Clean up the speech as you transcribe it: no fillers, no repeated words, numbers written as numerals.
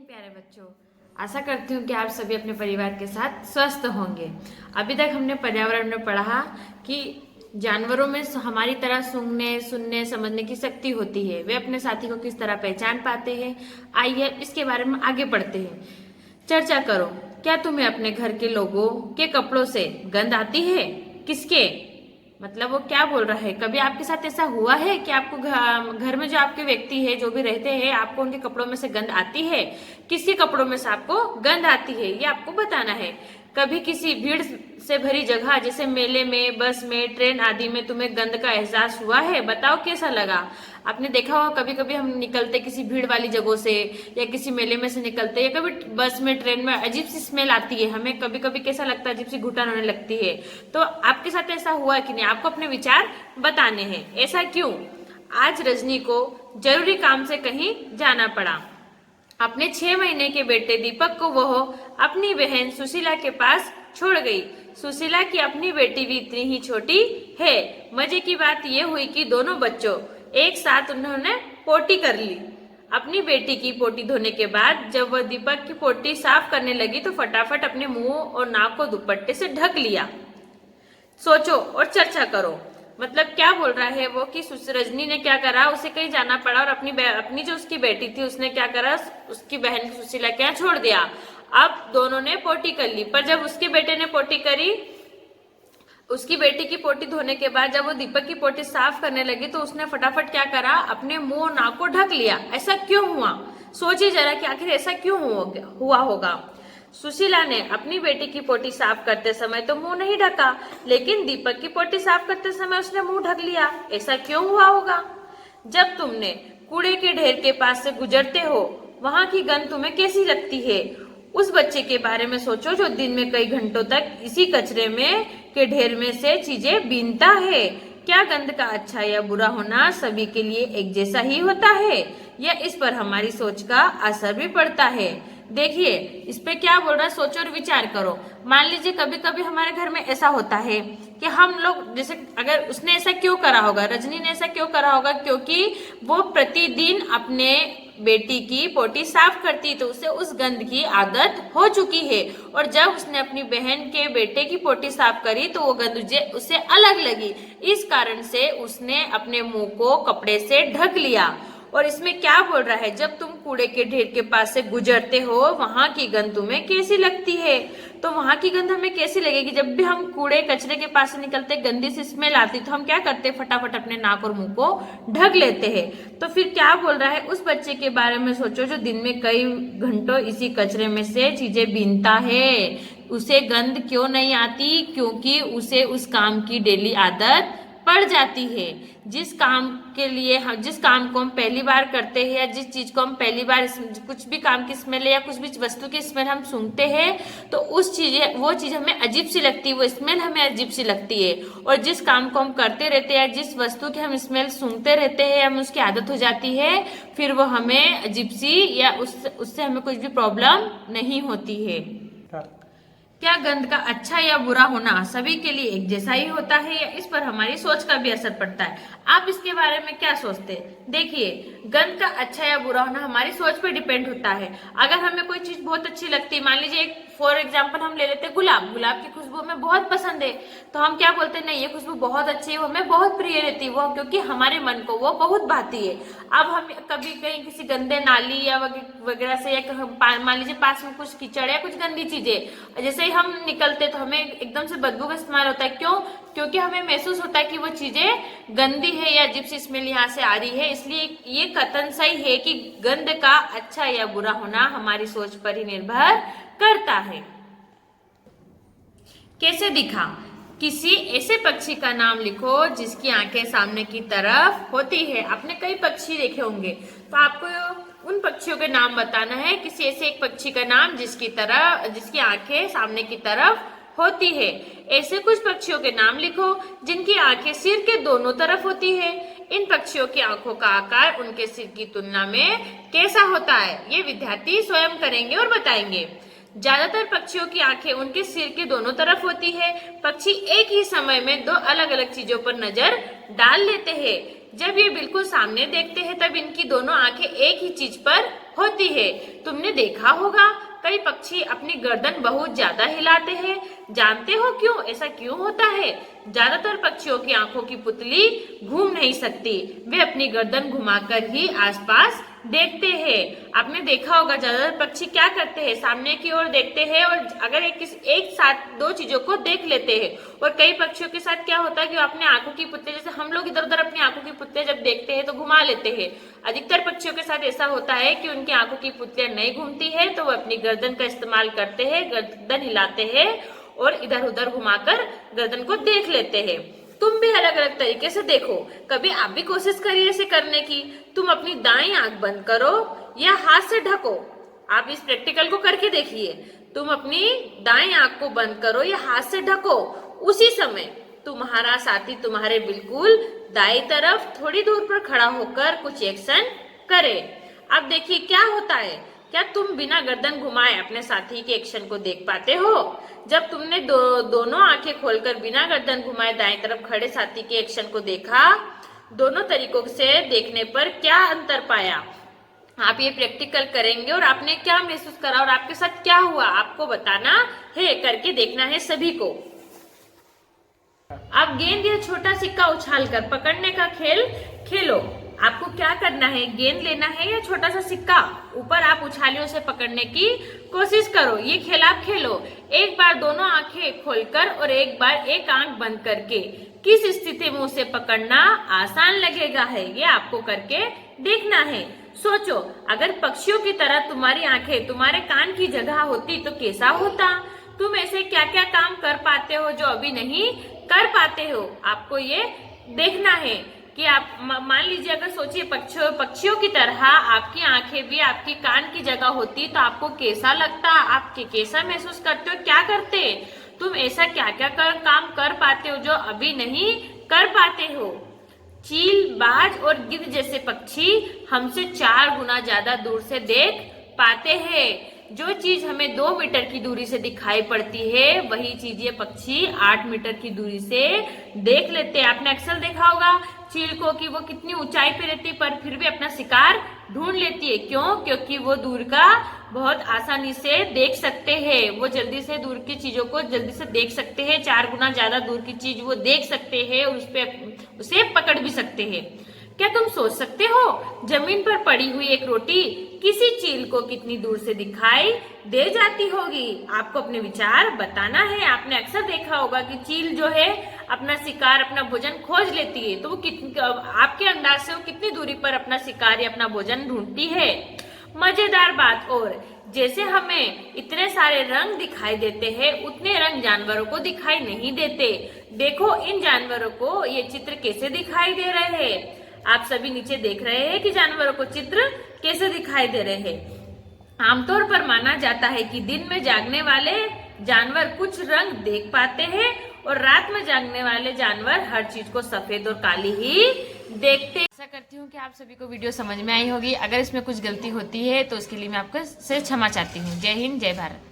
प्यारे बच्चों, आशा करती हूँ कि आप सभी अपने परिवार के साथ स्वस्थ होंगे। अभी तक हमने पर्यावरण में पढ़ा कि जानवरों में हमारी तरह सूंघने, सुनने, समझने की शक्ति होती है। वे अपने साथी को किस तरह पहचान पाते हैं, आइए इसके बारे में आगे बढ़ते हैं। चर्चा करो, क्या तुम्हें अपने घर के लोगों के कपड़ों से गंध आती है? किसके? मतलब वो क्या बोल रहा है? कभी आपके साथ ऐसा हुआ है कि आपको घर में जो आपके व्यक्ति है, जो भी रहते हैं, आपको उनके कपड़ों में से गंध आती है? किसके कपड़ों में से आपको गंध आती है, ये आपको बताना है। कभी किसी भीड़ से भरी जगह जैसे मेले में, बस में, ट्रेन आदि में तुम्हें गंध का एहसास हुआ है? बताओ कैसा लगा। आपने देखा होगा कभी कभी हम निकलते किसी भीड़ वाली जगह से या किसी मेले में से निकलते या कभी बस में, ट्रेन में अजीब सी स्मेल आती है, हमें कभी कभी कैसा लगता है, अजीब सी घुटन होने लगती है। तो आपके साथ ऐसा हुआ है कि नहीं? आपको अपने विचार बताने हैं। ऐसा क्यों? आज रजनी को जरूरी काम से कहीं जाना पड़ा। अपने 6 महीने के बेटे दीपक को वह अपनी बहन सुशीला के पास छोड़ गई। सुशीला की अपनी बेटी भी इतनी ही छोटी है। मजे की बात यह हुई कि दोनों बच्चों एक साथ उन्होंने पोटी कर ली। अपनी बेटी की पोटी धोने के बाद जब वह दीपक की पोटी साफ करने लगी तो फटाफट अपने मुंह और नाक को दुपट्टे से ढक लिया। सोचो और चर्चा करो। मतलब क्या बोल रहा है वो कि रजनी ने क्या करा, उसे कहीं जाना पड़ा और अपनी जो उसकी बेटी थी उसने क्या करा, उसकी बहन सुशीला के यहाँ छोड़ दिया। अब दोनों ने पोटी कर ली, पर जब उसके बेटे ने पोटी करी, उसकी बेटी की पोटी धोने के बाद जब वो दीपक की पोटी साफ करने लगी तो उसने फटाफट क्या करा, अपने मुंह और नाक को ढक लिया। ऐसा क्यों हुआ? सोचिए जरा कि आखिर ऐसा क्यों हुआ होगा। सुशीला ने अपनी बेटी की पोटी साफ करते समय तो मुंह नहीं ढका, लेकिन दीपक की पोटी साफ करते समय उसने मुंह ढक लिया। ऐसा क्यों हुआ होगा? जब तुमने कूड़े के ढेर के पास से गुजरते हो, वहां की गंध तुम्हें कैसी लगती है? उस बच्चे के बारे में सोचो जो दिन में कई घंटों तक इसी कचरे में के ढेर में से चीजें बीनता है। क्या गंध का अच्छा या बुरा होना सभी के लिए एक जैसा ही होता है, या इस पर हमारी सोच का असर भी पड़ता है? देखिए इस पे क्या बोल रहा है, सोचो और विचार करो। मान लीजिए कभी कभी हमारे घर में ऐसा होता है कि हम लोग, जैसे अगर उसने ऐसा क्यों करा होगा, रजनी ने ऐसा क्यों करा होगा, क्योंकि वो प्रतिदिन अपने बेटी की पोटी साफ करती, तो उसे उस गंध की आदत हो चुकी है। और जब उसने अपनी बहन के बेटे की पोटी साफ करी तो वो गंध उसे अलग लगी। इस कारण से उसने अपने मुंह को कपड़े से ढक लिया। और इसमें क्या बोल रहा है, जब तुम कूड़े के ढेर के पास से गुजरते हो वहां की गंध तुम्हें कैसी लगती है? तो वहां की गंध हमें कैसी लगेगी? जब भी हम कूड़े कचरे के पास से निकलते, गंदी सी स्मेल आती, तो हम क्या करते? फटाफट अपने नाक और मुंह को ढक लेते हैं। तो फिर क्या बोल रहा है, उस बच्चे के बारे में सोचो जो दिन में कई घंटों इसी कचरे में से चीजें बीनता है। उसे गंध क्यों नहीं आती? क्योंकि उसे उस काम की डेली आदत पड़ जाती है। जिस काम को हम पहली बार करते हैं या जिस चीज को हम पहली बार, कुछ भी काम की स्मेल या कुछ भी वस्तु की स्मेल हम सूंघते हैं तो वो चीज हमें अजीब सी लगती है, वो स्मेल हमें अजीब सी लगती है। और जिस काम को हम करते रहते हैं, जिस वस्तु की हम स्मेल सूंघते रहते हैं, हमें उसकी आदत हो जाती है, फिर वो हमें अजीब सी या उससे हमें कुछ भी प्रॉब्लम नहीं होती है। क्या गंध का अच्छा या बुरा होना सभी के लिए एक जैसा ही होता है, या इस पर हमारी सोच का भी असर पड़ता है? आप इसके बारे में क्या सोचते हैं? देखिए, गंध का अच्छा या बुरा होना हमारी सोच पर डिपेंड होता है। अगर हमें कोई चीज बहुत अच्छी लगती है, मान लीजिए फॉर एग्जाम्पल हम ले लेते हैं गुलाब की खुशबू हमें बहुत पसंद है, तो हम क्या बोलते हैं, नहीं ये खुशबू बहुत अच्छी है, वो हमें बहुत प्रिय रहती है, वो क्योंकि हमारे मन को वो बहुत भाती है। अब हम कभी कहीं किसी गंदे नाली या वगैरह से, या मान लीजिए पास में कुछ कीचड़ या कुछ गंदी चीजें, जैसे ही हम निकलते तो हमें एकदम से बदबू का इस्तेमाल होता है। क्यों? क्योंकि हमें महसूस होता है कि वो चीजें गंदी है या अजीब सी स्मेल यहाँ से आ रही है। इसलिए ये कथन सही है कि गंध का अच्छा या बुरा होना हमारी सोच पर ही निर्भर करता है। कैसे दिखा? किसी ऐसे पक्षी का नाम लिखो जिसकी आंखें सामने की तरफ होती है। आपने कई पक्षी देखे होंगे, तो आपको उन पक्षियों के नाम बताना है। किसी ऐसे एक पक्षी का नाम जिसकी आंखें सामने की तरफ होती है। ऐसे कुछ पक्षियों के नाम लिखो जिनकी आंखें सिर के दोनों तरफ होती है। इन पक्षियों की आंखों का आकार उनके सिर की तुलना में कैसा होता है? ये विद्यार्थी स्वयं करेंगे और बताएंगे। ज्यादातर पक्षियों की आंखें उनके सिर के दोनों तरफ होती है। पक्षी एक ही समय में दो अलग अलग चीजों पर नजर डाल लेते हैं। जब ये बिल्कुल सामने देखते हैं तब इनकी दोनों आंखें एक ही चीज पर होती है। तुमने देखा होगा कई पक्षी अपनी गर्दन बहुत ज्यादा हिलाते हैं। जानते हो क्यों? ऐसा क्यों होता है? ज्यादातर पक्षियों की आंखों की पुतली घूम नहीं सकती, वे अपनी गर्दन घुमाकर ही आसपास देखते हैं। आपने देखा होगा ज्यादातर पक्षी क्या करते हैं, सामने की ओर देखते हैं और अगर एक साथ दो चीजों को देख लेते हैं। और कई पक्षियों के साथ क्या होता है कि वो अपने आंखों की पुतली, जैसे हम लोग इधर उधर अपनी आंखों की पुतलियां जब देखते हैं तो घुमा लेते हैं, अधिकतर पक्षियों के साथ ऐसा होता है कि उनकी आंखों की पुतलियां नहीं घूमती है, तो वो अपनी गर्दन का इस्तेमाल करते हैं, गर्दन हिलाते हैं और इधर उधर घुमाकर गर्दन को देख लेते हैं। तुम भी अलग अलग तरीके से देखो, कभी आप भी कोशिश करिए इसे करने की। तुम अपनी दाईं आंख बंद करो या हाथ से ढको। आप इस प्रैक्टिकल को करके देखिए। तुम अपनी दाईं आंख को बंद करो या हाथ से ढको, उसी समय तुम्हारा साथी तुम्हारे बिल्कुल दाईं तरफ थोड़ी दूर पर खड़ा होकर कुछ एक्शन करे। अब देखिए क्या होता है। क्या तुम बिना गर्दन घुमाए अपने साथी के एक्शन को देख पाते हो? जब तुमने दोनों आंखें खोलकर बिना गर्दन घुमाए दाएं तरफ खड़े साथी के एक्शन को देखा, दोनों तरीकों से देखने पर क्या अंतर पाया? आप ये प्रैक्टिकल करेंगे और आपने क्या महसूस करा और आपके साथ क्या हुआ, आपको बताना है, करके देखना है सभी को। अब गेंद या छोटा सिक्का उछालकर पकड़ने का खेल खेलो। आपको क्या करना है, गेंद लेना है या छोटा सा सिक्का ऊपर आप उछालिए, उसे पकड़ने की कोशिश करो। ये खेल आप खेलो, एक बार दोनों आंखें खोलकर और एक बार एक आंख बंद करके। किस स्थिति में उसे पकड़ना आसान लगेगा है, ये आपको करके देखना है। सोचो, अगर पक्षियों की तरह तुम्हारी आंखें तुम्हारे कान की जगह होती तो कैसा होता? तुम ऐसे क्या क्या काम कर पाते हो जो अभी नहीं कर पाते हो, आपको ये देखना है कि आप मान लीजिए, अगर सोचिए पक्षियों की तरह आपकी आंखें भी आपकी कान की जगह होती तो आपको कैसा लगता, आप कैसा महसूस करते हो, क्या करते? तुम ऐसा क्या क्या काम कर पाते हो जो अभी नहीं कर पाते हो? चील, बाज और गिद्ध जैसे पक्षी हमसे 4 गुना ज्यादा दूर से देख पाते हैं। जो चीज हमें 2 मीटर की दूरी से दिखाई पड़ती है, वही चीज ये पक्षी 8 मीटर की दूरी से देख लेते हैं। आपने अक्सर देखा होगा चील को कि वो कितनी ऊंचाई पे रहती है पर फिर भी अपना शिकार ढूंढ लेती है। क्यों? क्योंकि वो दूर का बहुत आसानी से देख सकते हैं, वो जल्दी से दूर की चीजों को जल्दी से देख सकते हैं। 4 गुना ज्यादा दूर की चीज वो देख सकते हैं और उसे पकड़ भी सकते हैं। क्या तुम सोच सकते हो जमीन पर पड़ी हुई एक रोटी किसी चील को कितनी दूर से दिखाई दे जाती होगी? आपको अपने विचार बताना है। आपने अक्सर देखा होगा कि चील जो है अपना शिकार, अपना भोजन खोज लेती है, तो वो आपके अंदाज से वो कितनी दूरी पर अपना शिकार या अपना भोजन ढूंढती है। मजेदार बात और, जैसे हमें इतने सारे रंग दिखाई देते हैं, उतने रंग जानवरों को दिखाई नहीं देते। देखो इन जानवरों को ये चित्र कैसे दिखाई दे रहे हैं। आप सभी नीचे देख रहे हैं कि जानवरों को चित्र कैसे दिखाई दे रहे हैं। आमतौर पर माना जाता है कि दिन में जागने वाले जानवर कुछ रंग देख पाते हैं और रात में जागने वाले जानवर हर चीज को सफेद और काली ही देखते हैं। आशा करती हूँ कि आप सभी को वीडियो समझ में आई होगी। अगर इसमें कुछ गलती होती है तो उसके लिए मैं आपको से क्षमा चाहती हूँ। जय हिंद, जय भारत।